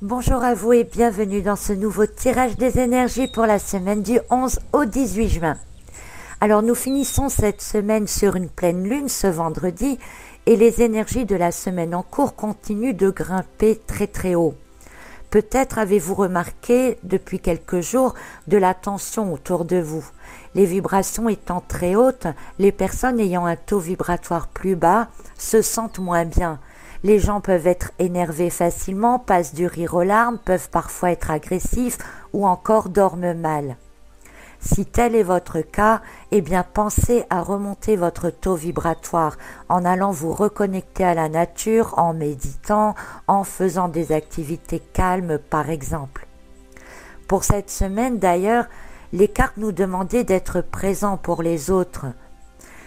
Bonjour à vous et bienvenue dans ce nouveau tirage des énergies pour la semaine du 11 au 18 juin. Alors nous finissons cette semaine sur une pleine lune ce vendredi et les énergies de la semaine en cours continuent de grimper très très haut. Peut-être avez-vous remarqué depuis quelques jours de la tension autour de vous. Les vibrations étant très hautes, les personnes ayant un taux vibratoire plus bas se sentent moins bien. Les gens peuvent être énervés facilement, passent du rire aux larmes, peuvent parfois être agressifs ou encore dorment mal. Si tel est votre cas, eh bien pensez à remonter votre taux vibratoire en allant vous reconnecter à la nature, en méditant, en faisant des activités calmes par exemple. Pour cette semaine d'ailleurs, les cartes nous demandaient d'être présents pour les autres.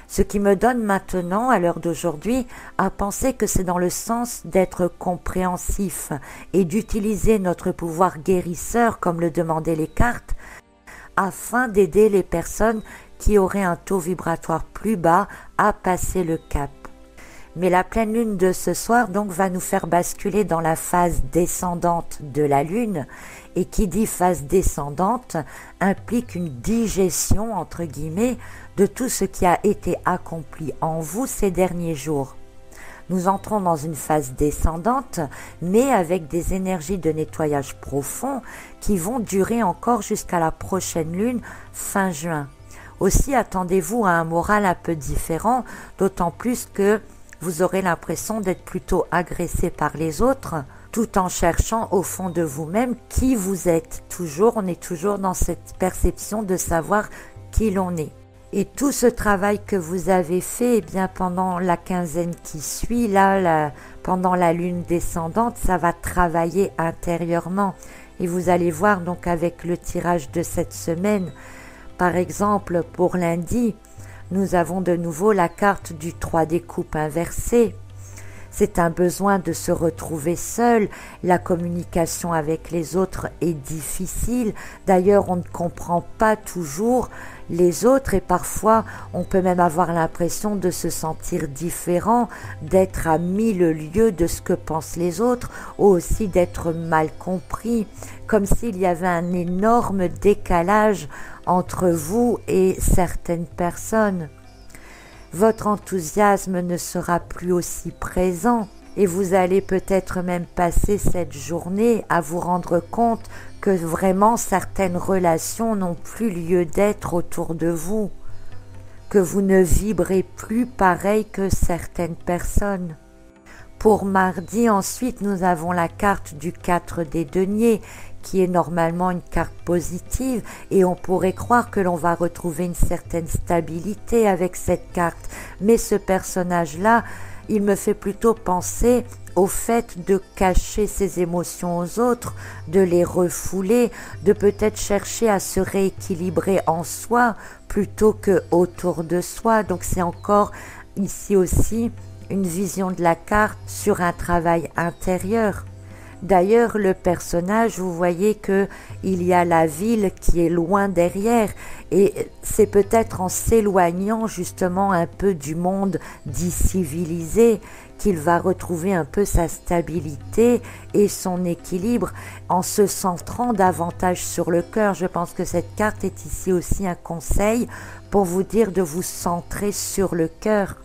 Ce qui me donne maintenant, à l'heure d'aujourd'hui, à penser que c'est dans le sens d'être compréhensif et d'utiliser notre pouvoir guérisseur, comme le demandaient les cartes, afin d'aider les personnes qui auraient un taux vibratoire plus bas à passer le cap. Mais la pleine lune de ce soir donc va nous faire basculer dans la phase descendante de la lune, et qui dit phase descendante implique une digestion entre guillemets de tout ce qui a été accompli en vous ces derniers jours. Nous entrons dans une phase descendante, mais avec des énergies de nettoyage profond qui vont durer encore jusqu'à la prochaine lune fin juin. Aussi attendez-vous à un moral un peu différent, d'autant plus que vous aurez l'impression d'être plutôt agressé par les autres, tout en cherchant au fond de vous-même qui vous êtes. On est toujours dans cette perception de savoir qui l'on est. Et tout ce travail que vous avez fait, eh bien pendant la quinzaine qui suit, pendant la lune descendante, ça va travailler intérieurement. Et vous allez voir donc avec le tirage de cette semaine, par exemple pour lundi, nous avons de nouveau la carte du 3 des coupes inversée. C'est un besoin de se retrouver seul, la communication avec les autres est difficile, d'ailleurs on ne comprend pas toujours les autres et parfois on peut même avoir l'impression de se sentir différent, d'être à 1000 lieues de ce que pensent les autres ou aussi d'être mal compris, comme s'il y avait un énorme décalage entre vous et certaines personnes. Votre enthousiasme ne sera plus aussi présent et vous allez peut-être même passer cette journée à vous rendre compte que vraiment certaines relations n'ont plus lieu d'être autour de vous, que vous ne vibrez plus pareil que certaines personnes. Pour mardi, ensuite, nous avons la carte du 4 des deniers, qui est normalement une carte positive, et on pourrait croire que l'on va retrouver une certaine stabilité avec cette carte. Mais ce personnage-là, il me fait plutôt penser au fait de cacher ses émotions aux autres, de les refouler, de peut-être chercher à se rééquilibrer en soi plutôt que autour de soi. Donc c'est encore ici aussi une vision de la carte sur un travail intérieur. D'ailleurs, le personnage, vous voyez que il y a la ville qui est loin derrière et c'est peut-être en s'éloignant justement un peu du monde dit civilisé qu'il va retrouver un peu sa stabilité et son équilibre en se centrant davantage sur le cœur. Je pense que cette carte est ici aussi un conseil pour vous dire de vous centrer sur le cœur.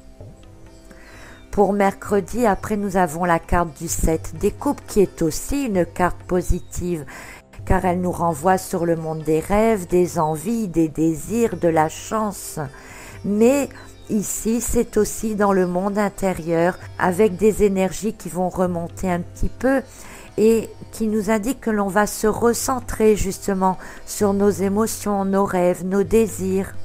Pour mercredi, après nous avons la carte du 7 des coupes qui est aussi une carte positive car elle nous renvoie sur le monde des rêves, des envies, des désirs, de la chance. Mais ici, c'est aussi dans le monde intérieur avec des énergies qui vont remonter un petit peu et qui nous indiquent que l'on va se recentrer justement sur nos émotions, nos rêves, nos désirs.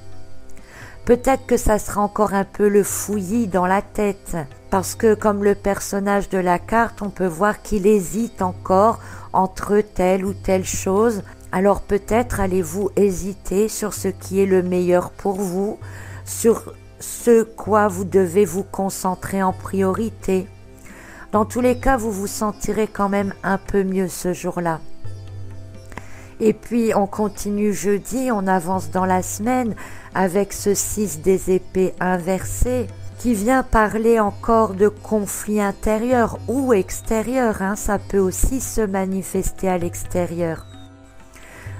Peut-être que ça sera encore un peu le fouillis dans la tête, parce que comme le personnage de la carte, on peut voir qu'il hésite encore entre telle ou telle chose. Alors peut-être allez-vous hésiter sur ce qui est le meilleur pour vous, sur ce quoi vous devez vous concentrer en priorité. Dans tous les cas, vous vous sentirez quand même un peu mieux ce jour-là. Et puis on continue jeudi, on avance dans la semaine avec ce 6 des épées inversé qui vient parler encore de conflits intérieurs ou extérieurs, ça peut aussi se manifester à l'extérieur.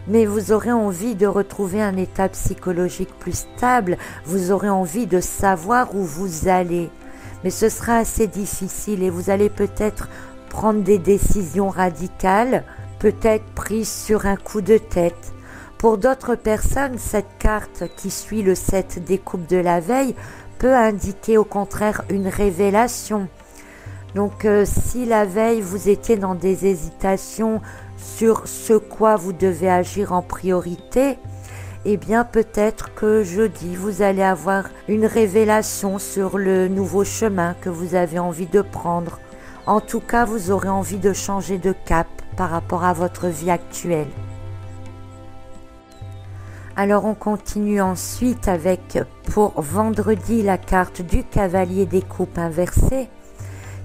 Mais vous aurez envie de retrouver un état psychologique plus stable, vous aurez envie de savoir où vous allez. Mais ce sera assez difficile et vous allez peut-être prendre des décisions radicales, peut-être prises sur un coup de tête. Pour d'autres personnes, cette carte qui suit le 7 des coupes de la veille peut indiquer au contraire une révélation. Donc si la veille vous étiez dans des hésitations sur ce quoi vous devez agir en priorité, eh bien peut-être que jeudi vous allez avoir une révélation sur le nouveau chemin que vous avez envie de prendre. En tout cas, vous aurez envie de changer de cap par rapport à votre vie actuelle. Alors on continue ensuite avec, pour vendredi, la carte du cavalier des coupes inversée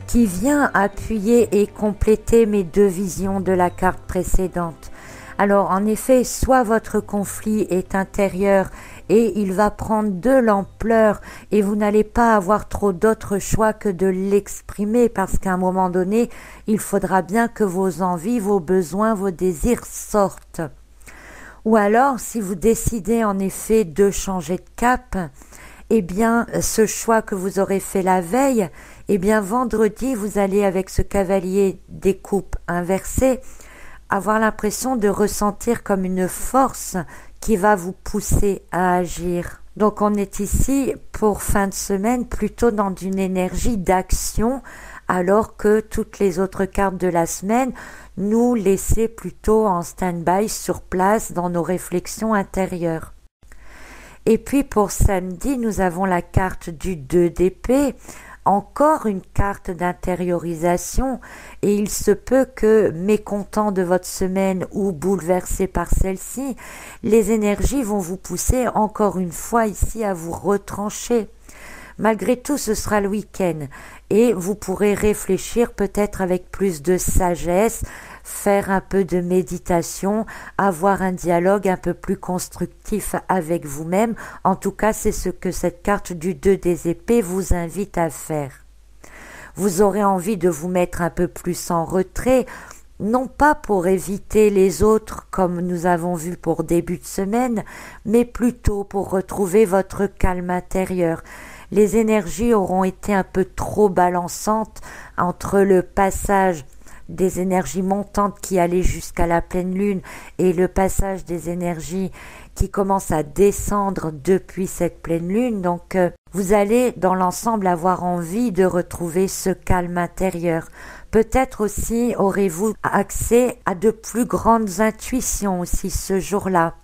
qui vient appuyer et compléter mes deux visions de la carte précédente. Alors en effet, soit votre conflit est intérieur et il va prendre de l'ampleur et vous n'allez pas avoir trop d'autres choix que de l'exprimer parce qu'à un moment donné, il faudra bien que vos envies, vos besoins, vos désirs sortent. Ou alors, si vous décidez en effet de changer de cap, eh bien, ce choix que vous aurez fait la veille, eh bien, vendredi, vous allez avec ce cavalier des coupes inversé, avoir l'impression de ressentir comme une force qui va vous pousser à agir. Donc, on est ici, pour fin de semaine, plutôt dans une énergie d'action, alors que toutes les autres cartes de la semaine nous laissaient plutôt en stand-by sur place dans nos réflexions intérieures. Et puis pour samedi, nous avons la carte du 2 d'épée, encore une carte d'intériorisation, et il se peut que, mécontent de votre semaine ou bouleversé par celle-ci, les énergies vont vous pousser encore une fois ici à vous retrancher. Malgré tout, ce sera le week-end et vous pourrez réfléchir peut-être avec plus de sagesse, faire un peu de méditation, avoir un dialogue un peu plus constructif avec vous-même. En tout cas, c'est ce que cette carte du 2 des épées vous invite à faire. Vous aurez envie de vous mettre un peu plus en retrait, non pas pour éviter les autres comme nous avons vu pour début de semaine, mais plutôt pour retrouver votre calme intérieur. Les énergies auront été un peu trop balançantes entre le passage des énergies montantes qui allaient jusqu'à la pleine lune et le passage des énergies qui commencent à descendre depuis cette pleine lune. Donc vous allez dans l'ensemble avoir envie de retrouver ce calme intérieur. Peut-être aussi aurez-vous accès à de plus grandes intuitions aussi ce jour-là.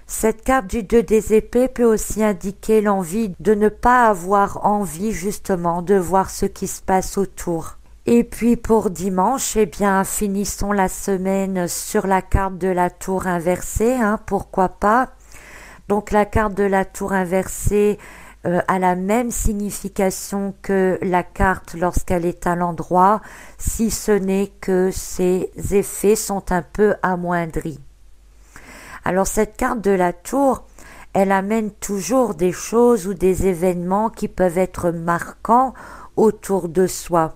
Cette carte du 2 des épées peut aussi indiquer l'envie de ne pas avoir envie justement de voir ce qui se passe autour. Et puis pour dimanche, eh bien finissons la semaine sur la carte de la tour inversée, pourquoi pas. Donc la carte de la tour inversée a la même signification que la carte lorsqu'elle est à l'endroit, si ce n'est que ses effets sont un peu amoindris. Alors cette carte de la tour, elle amène toujours des choses ou des événements qui peuvent être marquants autour de soi.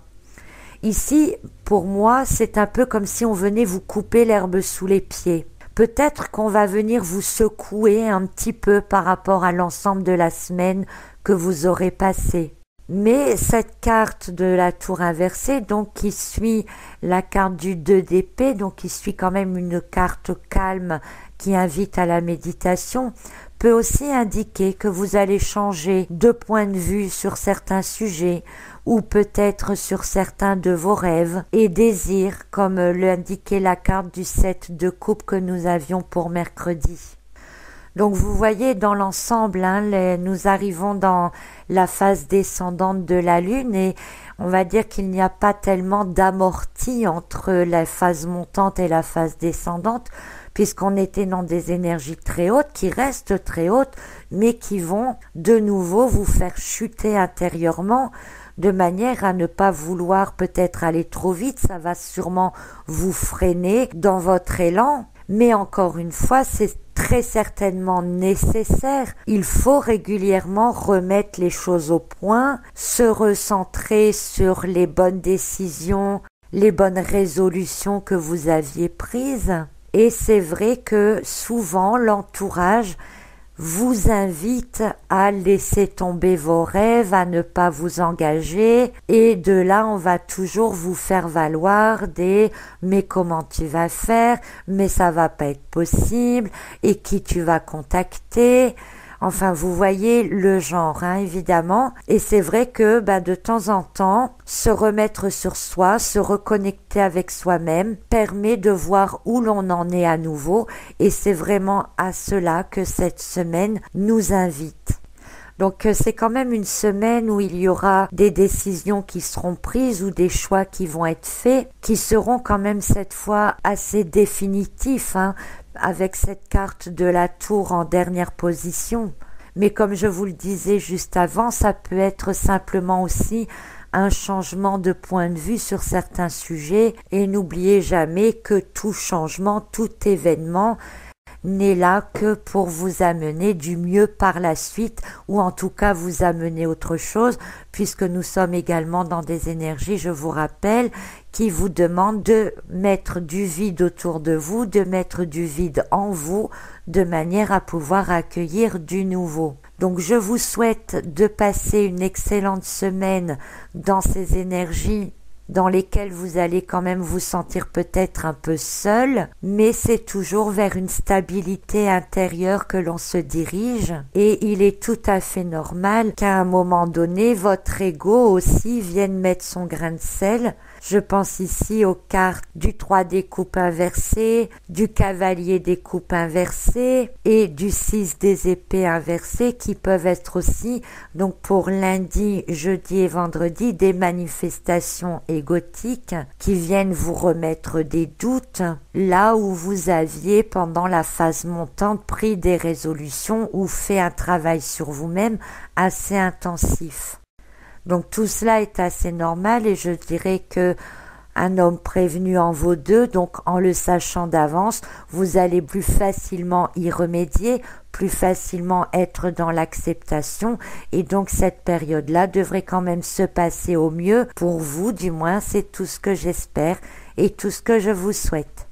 Ici, pour moi, c'est un peu comme si on venait vous couper l'herbe sous les pieds. Peut-être qu'on va venir vous secouer un petit peu par rapport à l'ensemble de la semaine que vous aurez passée. Mais cette carte de la tour inversée, donc qui suit la carte du 2 d'épée, donc qui suit quand même une carte calme qui invite à la méditation, peut aussi indiquer que vous allez changer de point de vue sur certains sujets ou peut-être sur certains de vos rêves et désirs, comme l'indiquait la carte du 7 de coupe que nous avions pour mercredi. Donc vous voyez dans l'ensemble, nous arrivons dans la phase descendante de la Lune et on va dire qu'il n'y a pas tellement d'amorti entre la phase montante et la phase descendante, puisqu'on était dans des énergies très hautes, qui restent très hautes, mais qui vont de nouveau vous faire chuter intérieurement, de manière à ne pas vouloir peut-être aller trop vite, ça va sûrement vous freiner dans votre élan, mais encore une fois, c'est très certainement nécessaire. Il faut régulièrement remettre les choses au point, se recentrer sur les bonnes décisions, les bonnes résolutions que vous aviez prises. Et c'est vrai que souvent l'entourage vous invite à laisser tomber vos rêves, à ne pas vous engager, et de là on va toujours vous faire valoir des mais comment tu vas faire, mais ça va pas être possible, et qui tu vas contacter. Enfin, vous voyez le genre, évidemment. Et c'est vrai que de temps en temps, se remettre sur soi, se reconnecter avec soi-même, permet de voir où l'on en est à nouveau. Et c'est vraiment à cela que cette semaine nous invite. Donc c'est quand même une semaine où il y aura des décisions qui seront prises ou des choix qui vont être faits, qui seront quand même cette fois assez définitifs, avec cette carte de la tour en dernière position. Mais comme je vous le disais juste avant, ça peut être simplement aussi un changement de point de vue sur certains sujets, et n'oubliez jamais que tout changement, tout événement n'est là que pour vous amener du mieux par la suite, ou en tout cas vous amener autre chose, puisque nous sommes également dans des énergies, je vous rappelle, qui vous demandent de mettre du vide autour de vous, de mettre du vide en vous, de manière à pouvoir accueillir du nouveau. Donc je vous souhaite de passer une excellente semaine dans ces énergies dans lesquelles vous allez quand même vous sentir peut-être un peu seul, mais c'est toujours vers une stabilité intérieure que l'on se dirige, et il est tout à fait normal qu'à un moment donné, votre ego aussi vienne mettre son grain de sel. Je pense ici aux cartes du 3 des coupes inversées, du cavalier des coupes inversées et du 6 des épées inversées, qui peuvent être aussi, donc pour lundi, jeudi et vendredi, des manifestations égotiques qui viennent vous remettre des doutes, là où vous aviez pendant la phase montante pris des résolutions ou fait un travail sur vous-même assez intensif. Donc tout cela est assez normal, et je dirais que un homme prévenu en vaut deux, donc en le sachant d'avance, vous allez plus facilement y remédier, plus facilement être dans l'acceptation, et donc cette période-là devrait quand même se passer au mieux pour vous, du moins c'est tout ce que j'espère et tout ce que je vous souhaite.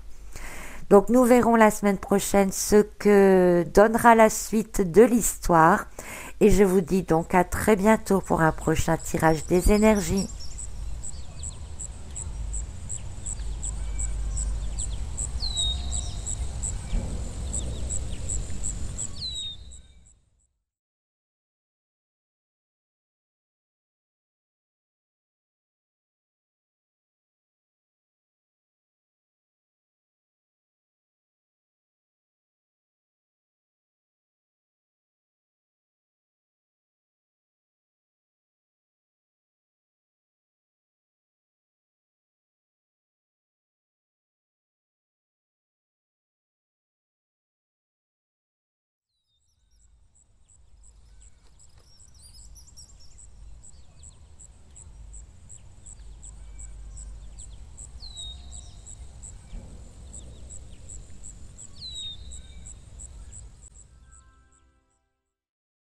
Donc nous verrons la semaine prochaine ce que donnera la suite de l'histoire. Et je vous dis donc à très bientôt pour un prochain tirage des énergies.